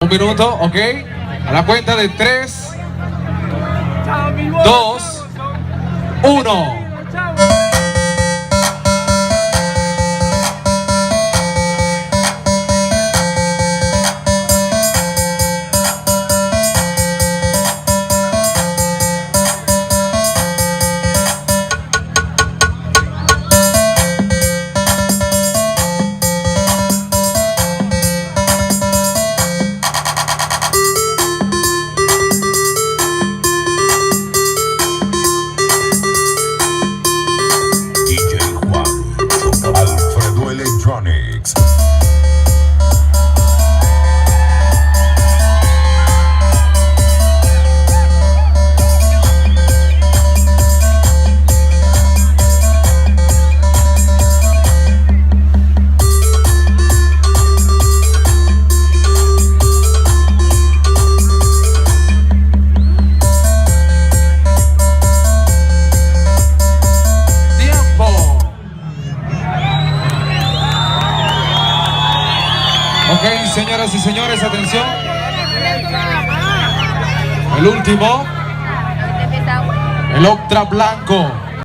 Un minuto, ok. A la cuenta de 3, 2, 1. Alfredo Electronics. Ok, señoras y señores, atención. El último. El octra blanco.